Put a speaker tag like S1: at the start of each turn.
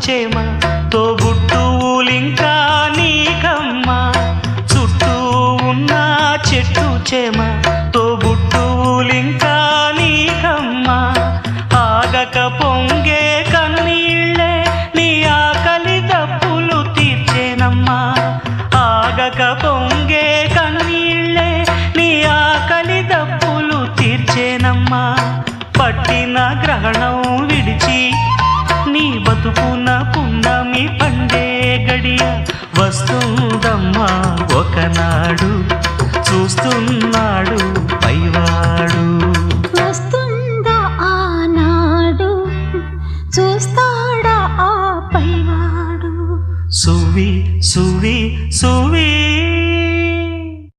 S1: చేమ తోబుట్టువులింకా నీకమ్మా చుట్టూ ఉన్న చెట్టు చేమ తోబుట్టువులింకా నీకమ్మా ఆగక పొంగే కన్నీళ్ళే నీ ఆకలి దప్పులు తీర్చేనమ్మా ఆగక పొంగే కన్నీళ్ళే నీ ఆకలి దప్పులు తీర్చేనమ్మా పట్టిన గ్రహణం విడిచి నీ బతుకున పున్నమి పండే గడియ వస్తుందమ్మా ఒకనాడు